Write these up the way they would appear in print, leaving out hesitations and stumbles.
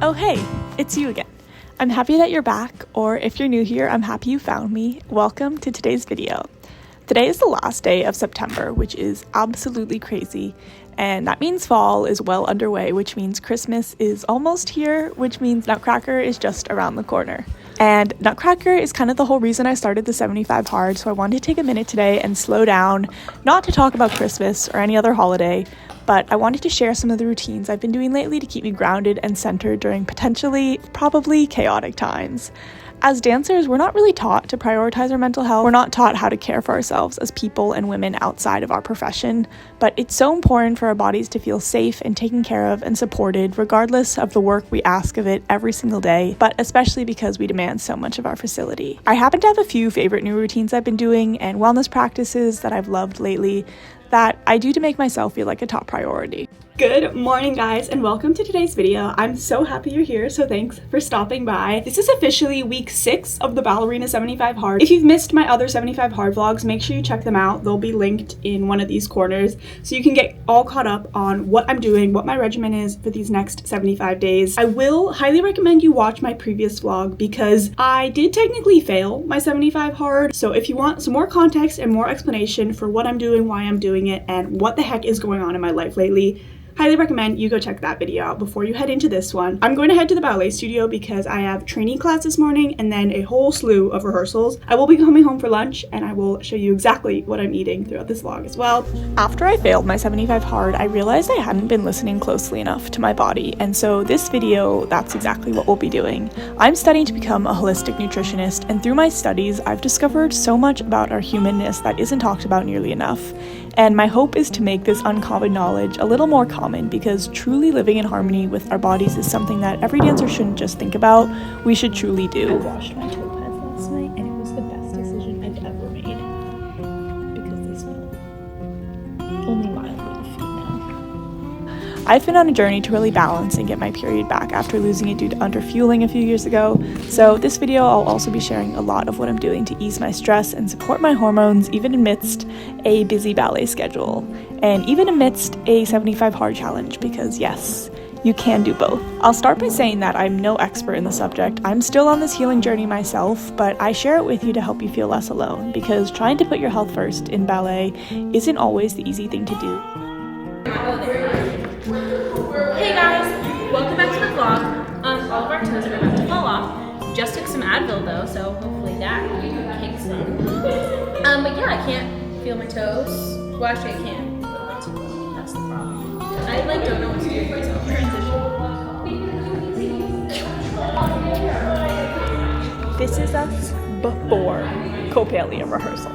Oh hey, it's you again. I'm happy that you're back, or if you're new here, I'm happy you found me. Welcome to today's video. Today is the last day of September, which is absolutely crazy, and that means fall is well underway, which means Christmas is almost here, which means Nutcracker is just around the corner. And Nutcracker is kind of the whole reason I started the 75 Hard, so I wanted to take a minute today and slow down, not to talk about Christmas or any other holiday, but I wanted to share some of the routines I've been doing lately to keep me grounded and centered during probably chaotic times. As dancers, we're not really taught to prioritize our mental health. We're not taught how to care for ourselves as people and women outside of our profession, but it's so important for our bodies to feel safe and taken care of and supported regardless of the work we ask of it every single day, but especially because we demand so much of our facility. I happen to have a few favorite new routines I've been doing and wellness practices that I've loved lately that I do to make myself feel like a top priority. Good morning, guys, and welcome to today's video. I'm so happy you're here, so thanks for stopping by. This is officially week 6 of the Ballerina 75 Hard. If you've missed my other 75 Hard vlogs, make sure you check them out. They'll be linked in one of these corners so you can get all caught up on what I'm doing, what my regimen is for these next 75 days. I will highly recommend you watch my previous vlog because I did technically fail my 75 Hard. So if you want some more context and more explanation for what I'm doing, why I'm doing it, and what the heck is going on in my life lately, highly recommend you go check that video out before you head into this one. I'm going to head to the ballet studio because I have training class this morning and then a whole slew of rehearsals. I will be coming home for lunch and I will show you exactly what I'm eating throughout this vlog as well. After I failed my 75 Hard, I realized I hadn't been listening closely enough to my body, and so this video, that's exactly what we'll be doing. I'm studying to become a holistic nutritionist, and through my studies, I've discovered so much about our humanness that isn't talked about nearly enough. And my hope is to make this uncommon knowledge a little more common, because truly living in harmony with our bodies is something that every dancer shouldn't just think about, we should truly do. I washed my toe pads last night and it was the best decision I've ever made because they smell only mildly defeat now. I've been on a journey to really balance and get my period back after losing it due to underfueling a few years ago, so this video I'll also be sharing a lot of what I'm doing to ease my stress and support my hormones even amidst a busy ballet schedule, and even amidst a 75 Hard challenge, because yes, you can do both. I'll start by saying that I'm no expert in the subject. I'm still on this healing journey myself, but I share it with you to help you feel less alone, because trying to put your health first in ballet isn't always the easy thing to do. Hey guys, welcome back to the vlog. All of our toes are about to fall off. Just took some Advil though, so hopefully that kicks in. But yeah, I can't feel my toes. Well, actually I can. That's the problem. I don't know what to do with myself. Transition. This is us before Copalia rehearsal.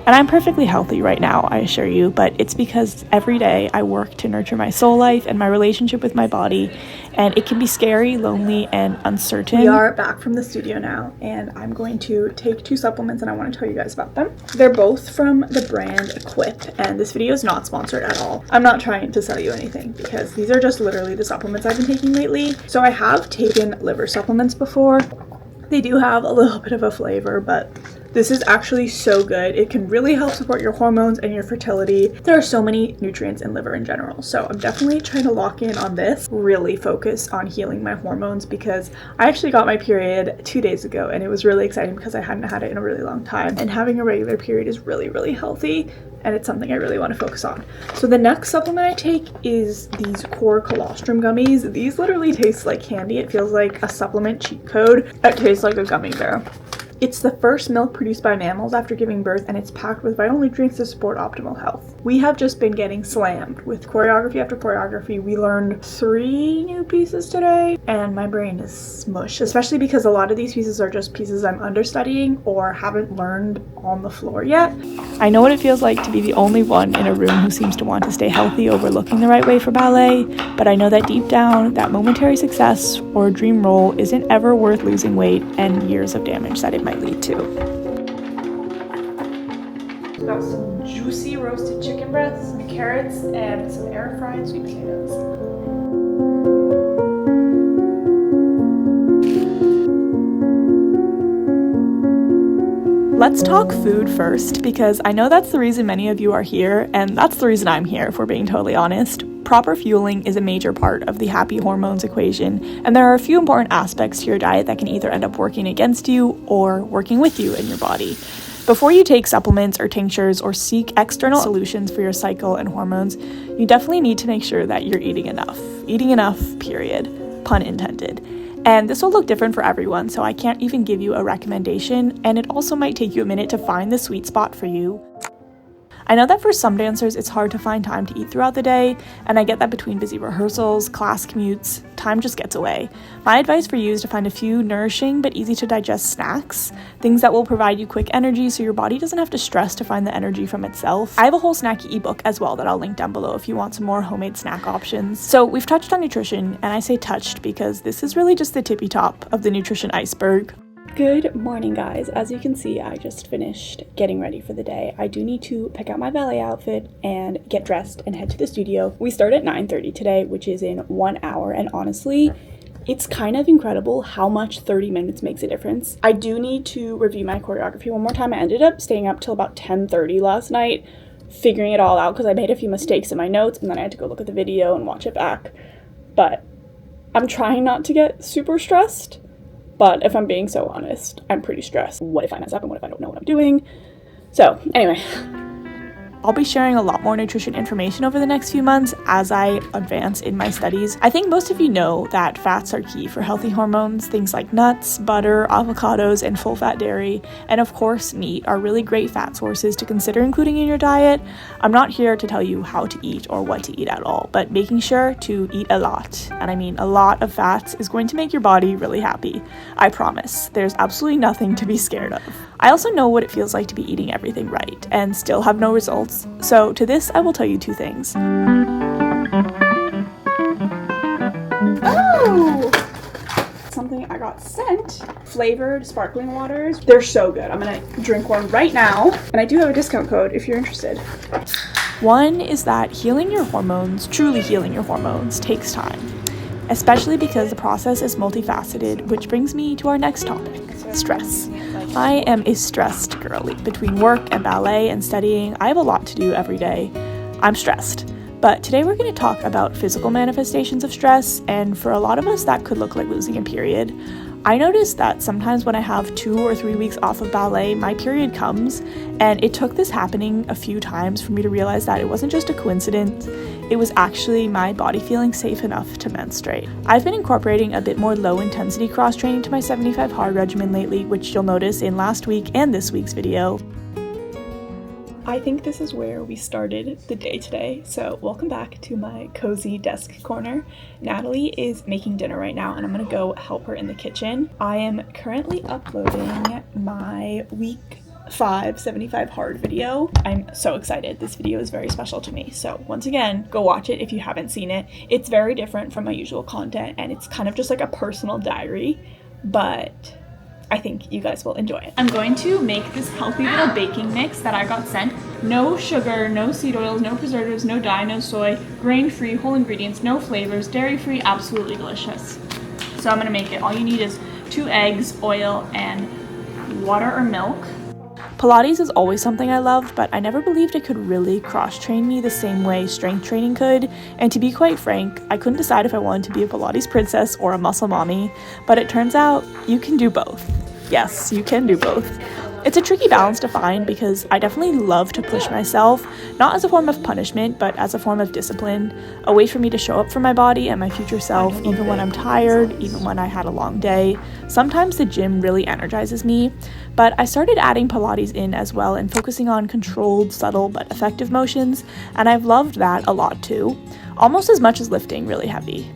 And I'm perfectly healthy right now, I assure you, but it's because every day I work to nurture my soul life and my relationship with my body, and it can be scary, lonely, and uncertain. We are back from the studio now, and I'm going to take 2 supplements and I want to tell you guys about them. They're both from the brand Equip, and this video is not sponsored at all. I'm not trying to sell you anything because these are just literally the supplements I've been taking lately. So I have taken liver supplements before. They do have a little bit of a flavor, but this is actually so good. It can really help support your hormones and your fertility. There are so many nutrients in liver in general, so I'm definitely trying to lock in on this, really focus on healing my hormones, because I actually got my period 2 days ago and it was really exciting because I hadn't had it in a really long time, and having a regular period is really, really healthy, and it's something I really want to focus on. So the next supplement I take is these core colostrum gummies. These literally taste like candy. It feels like a supplement cheat code. It tastes like a gummy bear. It's the first milk produced by mammals after giving birth, and it's packed with vital nutrients to support optimal health. We have just been getting slammed with choreography after choreography. We learned 3 new pieces today, and my brain is smush, especially because a lot of these pieces are just pieces I'm understudying or haven't learned on the floor yet. I know what it feels like to be the only one in a room who seems to want to stay healthy over looking the right way for ballet, but I know that deep down, that momentary success or dream role isn't ever worth losing weight and years of damage that it might lead to. Got some juicy roasted chicken breasts, some carrots, and some air fried sweet potatoes. Let's talk food first, because I know that's the reason many of you are here, and that's the reason I'm here, if we're being totally honest. Proper fueling is a major part of the happy hormones equation, and there are a few important aspects to your diet that can either end up working against you or working with you in your body. Before you take supplements or tinctures or seek external solutions for your cycle and hormones, you definitely need to make sure that you're eating enough. Eating enough, period. Pun intended. And this will look different for everyone, so I can't even give you a recommendation, and it also might take you a minute to find the sweet spot for you. I know that for some dancers, it's hard to find time to eat throughout the day, and I get that between busy rehearsals, class commutes, time just gets away. My advice for you is to find a few nourishing but easy to digest snacks, things that will provide you quick energy so your body doesn't have to stress to find the energy from itself. I have a whole snacky ebook as well that I'll link down below if you want some more homemade snack options. So we've touched on nutrition, and I say touched because this is really just the tippy top of the nutrition iceberg. Good morning, guys. As you can see, I just finished getting ready for the day. I do need to pick out my ballet outfit and get dressed and head to the studio. We start at 9:30 today, which is in 1 hour, and honestly, it's kind of incredible how much 30 minutes makes a difference. I do need to review my choreography one more time. I ended up staying up till about 10:30 last night, figuring it all out because I made a few mistakes in my notes, and then I had to go look at the video and watch it back. But I'm trying not to get super stressed. But if I'm being so honest, I'm pretty stressed. What if I mess up and what if I don't know what I'm doing? So anyway, I'll be sharing a lot more nutrition information over the next few months as I advance in my studies. I think most of you know that fats are key for healthy hormones. Things like nuts, butter, avocados, and full-fat dairy, and of course meat are really great fat sources to consider including in your diet. I'm not here to tell you how to eat or what to eat at all, but making sure to eat a lot, and I mean a lot of fats, is going to make your body really happy. I promise. There's absolutely nothing to be scared of. I also know what it feels like to be eating everything right and still have no results. So to this, I will tell you two things. Oh! Something I got sent. Flavored sparkling waters. They're so good. I'm gonna drink one right now. And I do have a discount code if you're interested. One is that healing your hormones, truly healing your hormones, takes time. Especially because the process is multifaceted, which brings me to our next topic, stress. I am a stressed girly. Between work and ballet and studying, I have a lot to do every day. I'm stressed. But today we're going to talk about physical manifestations of stress, and for a lot of us that could look like losing a period. I noticed that sometimes when I have 2 or 3 weeks off of ballet, my period comes, and it took this happening a few times for me to realize that it wasn't just a coincidence, it was actually my body feeling safe enough to menstruate. I've been incorporating a bit more low-intensity cross-training to my 75 hard regimen lately, which you'll notice in last week and this week's video. I think this is where we started the day today, so welcome back to my cozy desk corner. Natalie is making dinner right now, and I'm gonna go help her in the kitchen. I am currently uploading my week 5 75 hard video. I'm so excited. This video is very special to me, so once again, go watch it if you haven't seen it. It's very different from my usual content, and it's kind of just like a personal diary, but I think you guys will enjoy it. I'm going to make this healthy little baking mix that I got sent. No sugar, no seed oils, no preservatives, no dye, no soy, grain-free, whole ingredients, no flavors, dairy-free, absolutely delicious. So I'm gonna make it. All you need is 2 eggs, oil, and water or milk. Pilates is always something I loved, but I never believed it could really cross-train me the same way strength training could, and to be quite frank, I couldn't decide if I wanted to be a Pilates princess or a muscle mommy, but it turns out you can do both. Yes, you can do both. It's a tricky balance to find because I definitely love to push myself, not as a form of punishment, but as a form of discipline, a way for me to show up for my body and my future self, even when I'm tired, even when I had a long day. Sometimes the gym really energizes me, but I started adding Pilates in as well and focusing on controlled, subtle, but effective motions, and I've loved that a lot too, almost as much as lifting really heavy.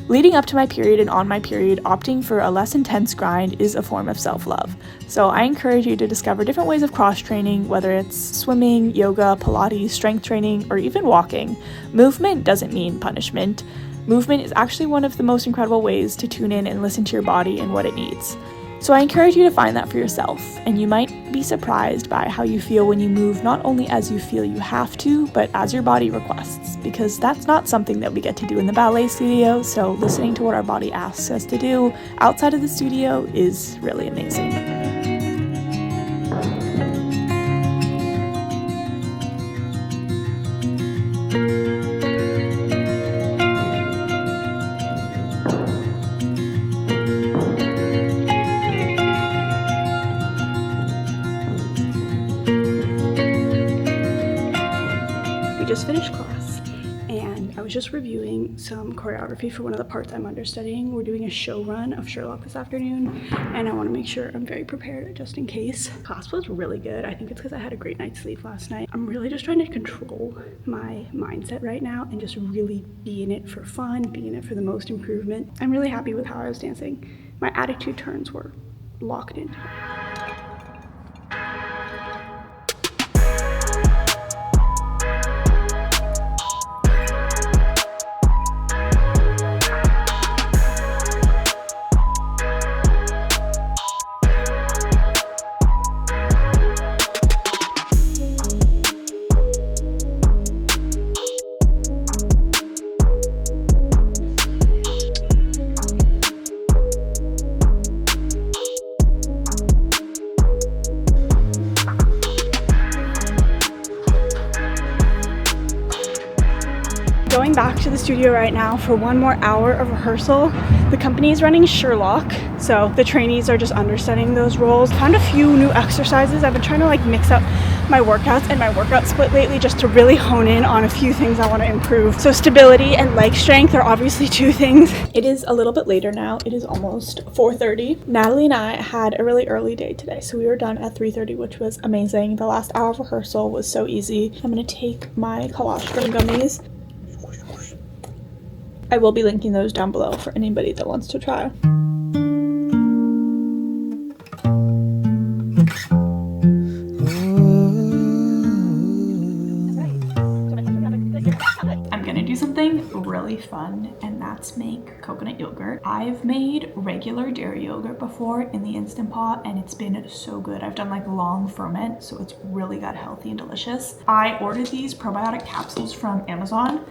Leading up to my period and on my period, opting for a less intense grind is a form of self-love. So I encourage you to discover different ways of cross-training, whether it's swimming, yoga, Pilates, strength training, or even walking. Movement doesn't mean punishment. Movement is actually one of the most incredible ways to tune in and listen to your body and what it needs. So I encourage you to find that for yourself, and you might be surprised by how you feel when you move not only as you feel you have to, but as your body requests, because that's not something that we get to do in the ballet studio, so listening to what our body asks us to do outside of the studio is really amazing. just reviewing some choreography for one of the parts I'm understudying. We're doing a show run of Sherlock this afternoon, and I want to make sure I'm very prepared just in case. Class was really good. I think it's because I had a great night's sleep last night. I'm really just trying to control my mindset right now and just really be in it for fun, be in it for the most improvement. I'm really happy with how I was dancing. My attitude turns were locked in. Going back to the studio right now for one more hour of rehearsal. The company is running Sherlock, so the trainees are just understudying those roles. Found a few new exercises. I've been trying to like mix up my workouts and my workout split lately just to really hone in on a few things I want to improve. So stability and leg strength are obviously two things. It is a little bit later now. It is almost 4:30. Natalie and I had a really early day today, so we were done at 3:30, which was amazing. The last hour of rehearsal was so easy. I'm gonna take my colostrum gummies. I will be linking those down below for anybody that wants to try. I'm gonna do something really fun, and that's make coconut yogurt. I've made regular dairy yogurt before in the Instant Pot, and it's been so good. I've done like long ferment, so it's really got healthy and delicious. I ordered these probiotic capsules from Amazon,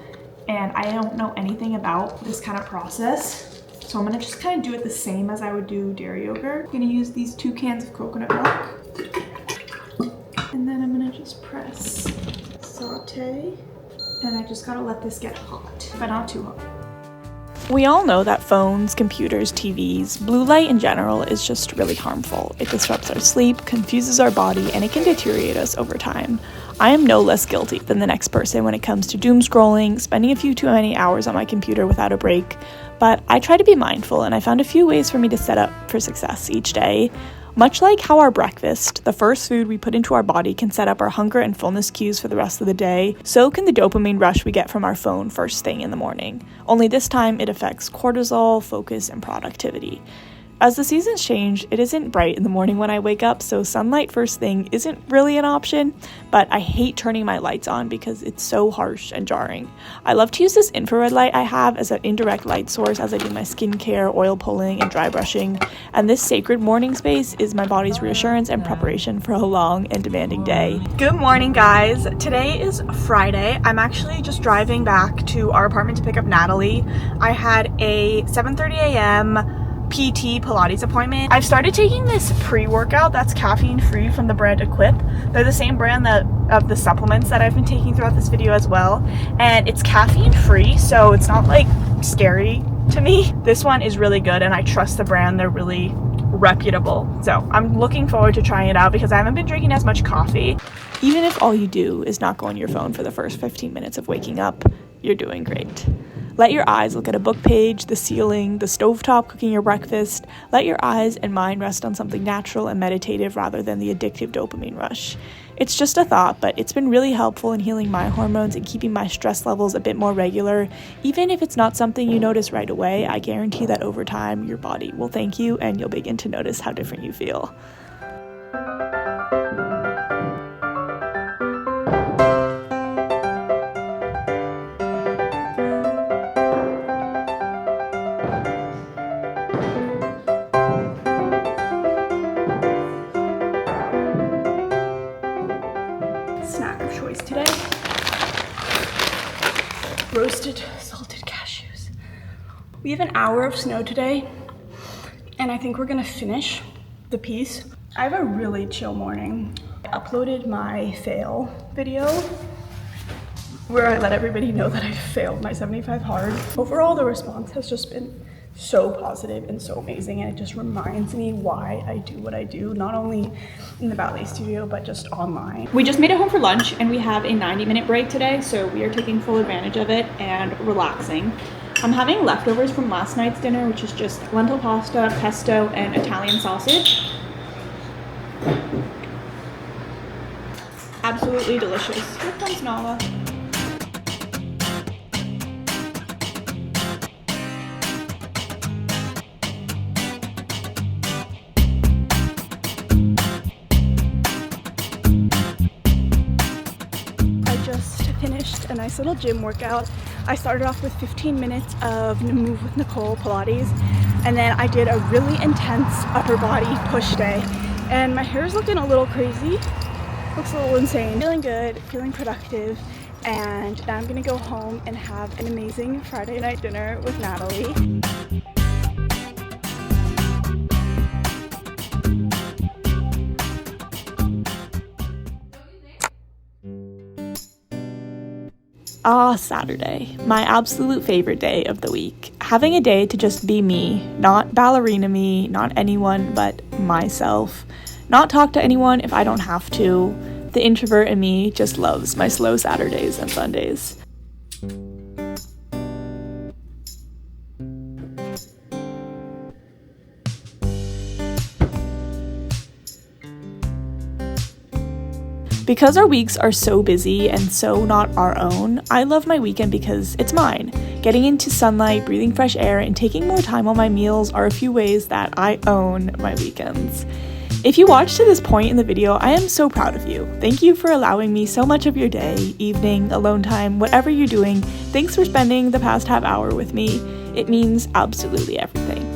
and I don't know anything about this kind of process, so I'm gonna just kind of do it the same as I would do dairy yogurt. I'm gonna use these 2 cans of coconut milk, and then I'm gonna just press, saute, and I just gotta let this get hot, but not too hot. We all know that phones, computers, TVs, blue light in general is just really harmful. It disrupts our sleep, confuses our body, and it can deteriorate us over time. I am no less guilty than the next person when it comes to doom scrolling, spending a few too many hours on my computer without a break, but I try to be mindful, and I found a few ways for me to set up for success each day. Much like how our breakfast, the first food we put into our body, can set up our hunger and fullness cues for the rest of the day, so can the dopamine rush we get from our phone first thing in the morning. Only this time it affects cortisol, focus, and productivity. As the seasons change, it isn't bright in the morning when I wake up, so sunlight first thing isn't really an option, but I hate turning my lights on because it's so harsh and jarring. I love to use this infrared light I have as an indirect light source as I do my skincare, oil pulling, and dry brushing, and this sacred morning space is my body's reassurance and preparation for a long and demanding day. Good morning, guys. Today is Friday. I'm actually just driving back to our apartment to pick up Natalie. I had a 7:30 a.m. PT Pilates appointment. I've started taking this pre-workout that's caffeine free from the brand Equip. They're the same brand of the supplements that I've been taking throughout this video as well, and it's caffeine free, so it's not like scary to me. This one is really good, and I trust the brand. They're really reputable, so I'm looking forward to trying it out because I haven't been drinking as much coffee. Even if all you do is not go on your phone for the first 15 minutes of waking up, you're doing great. Let your eyes look at a book page, the ceiling, the stovetop cooking your breakfast. Let your eyes and mind rest on something natural and meditative rather than the addictive dopamine rush. It's just a thought, but it's been really helpful in healing my hormones and keeping my stress levels a bit more regular. Even if it's not something you notice right away, I guarantee that over time, your body will thank you and you'll begin to notice how different you feel. Snack of choice today, roasted salted cashews. We have an hour of snow today, and I think we're gonna finish the piece. I have a really chill morning. I uploaded my fail video where I let everybody know that I failed my 75 hard. Overall, the response has just been so positive and so amazing, and it just reminds me why I do what I do, not only in the ballet studio but just online. We just made it home for lunch and we have a 90-minute break today, so we are taking full advantage of it and relaxing. I'm having leftovers from last night's dinner, which is just lentil pasta, pesto, and Italian sausage. Absolutely delicious. Here comes Nala. Finished a nice little gym workout. I started off with 15 minutes of Move with Nicole Pilates, and then I did a really intense upper body push day, and my hair is looking a little crazy, looks a little insane. Feeling good, feeling productive, and now I'm gonna go home and have an amazing Friday night dinner with Natalie. Ah, Saturday, my absolute favorite day of the week. Having a day to just be me, not ballerina me, not anyone but myself. Not talk to anyone if I don't have to. The introvert in me just loves my slow Saturdays and Sundays. Because our weeks are so busy and so not our own, I love my weekend because it's mine. Getting into sunlight, breathing fresh air, and taking more time on my meals are a few ways that I own my weekends. If you watched to this point in the video, I am so proud of you. Thank you for allowing me so much of your day, evening, alone time, whatever you're doing. Thanks for spending the past half hour with me. It means absolutely everything.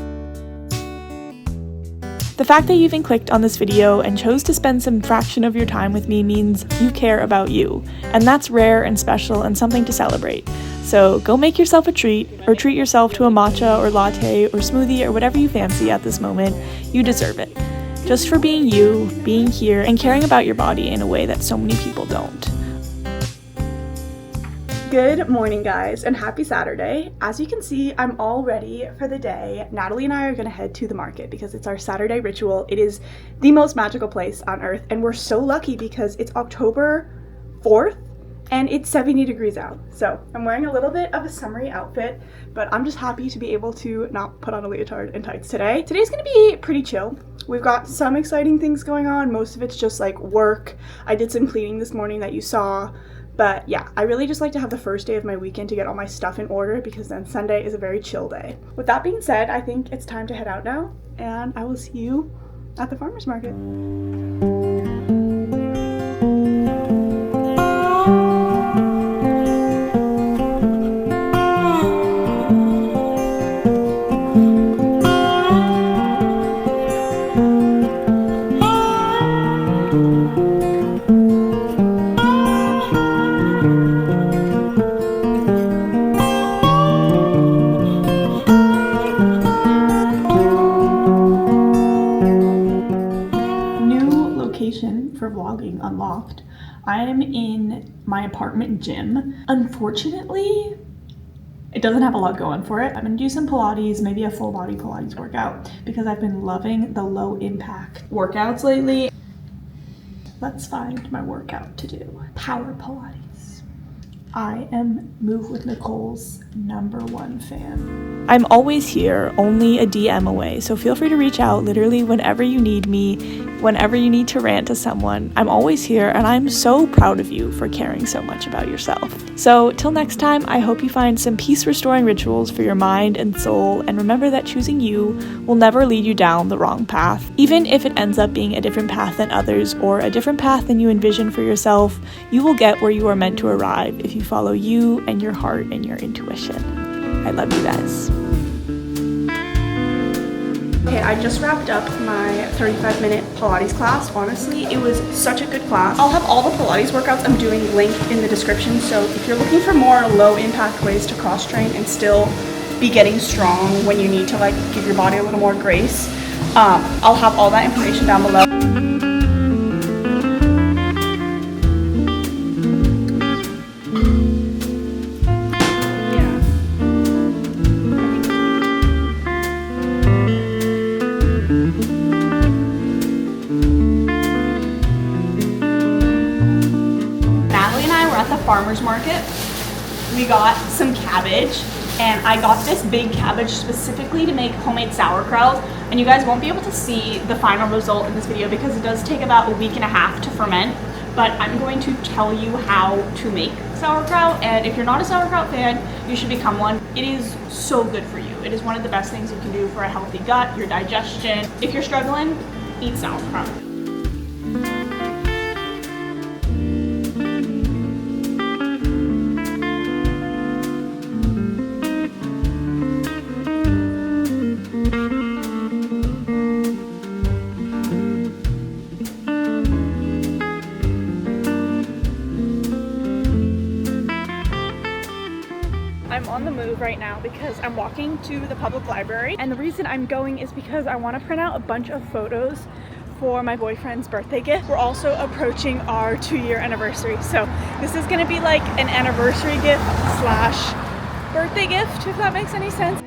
The fact that you even clicked on this video and chose to spend some fraction of your time with me means you care about you, and that's rare and special and something to celebrate. So go make yourself a treat, or treat yourself to a matcha or latte or smoothie or whatever you fancy at this moment. You deserve it. Just for being you, being here, and caring about your body in a way that so many people don't. Good morning, guys, and happy Saturday. As you can see, I'm all ready for the day. Natalie and I are gonna head to the market because it's our Saturday ritual. It is the most magical place on earth, and we're so lucky because it's October 4th and it's 70 degrees out. So I'm wearing a little bit of a summery outfit, but I'm just happy to be able to not put on a leotard and tights today. Today's gonna be pretty chill. We've got some exciting things going on. Most of it's just like work. I did some cleaning this morning that you saw. But yeah, I really just like to have the first day of my weekend to get all my stuff in order, because then Sunday is a very chill day. With that being said, I think it's time to head out now, and I will see you at the farmer's market. For vlogging unlocked. I am in my apartment gym. Unfortunately, it doesn't have a lot going for it. I'm gonna do some Pilates, maybe a full body Pilates workout, because I've been loving the low impact workouts lately. Let's find my workout to do. Power Pilates. I am Move with Nicole's #1 fan. I'm always here, only a DM away, so feel free to reach out literally whenever you need me, whenever you need to rant to someone. I'm always here, and I'm so proud of you for caring so much about yourself. So till next time, I hope you find some peace-restoring rituals for your mind and soul, and remember that choosing you will never lead you down the wrong path. Even if it ends up being a different path than others, or a different path than you envision for yourself, you will get where you are meant to arrive if you follow you and your heart and your intuition. I love you guys. Okay, I just wrapped up my 35-minute Pilates class. Honestly, it was such a good class. I'll have all the Pilates workouts I'm doing linked in the description, so if you're looking for more low-impact ways to cross-train and still be getting strong when you need to like give your body a little more grace, I'll have all that information down below. we got some cabbage, and I got this big cabbage specifically to make homemade sauerkraut. And you guys won't be able to see the final result in this video because it does take about a week and a half to ferment. But I'm going to tell you how to make sauerkraut, and if you're not a sauerkraut fan, you should become one. It is so good for you. It is one of the best things you can do for a healthy gut, your digestion. If you're struggling, eat sauerkraut. I'm on the move right now because I'm walking to the public library, and the reason I'm going is because I want to print out a bunch of photos for my boyfriend's birthday gift. We're also approaching our 2-year anniversary, so this is going to be like an anniversary gift slash birthday gift, if that makes any sense.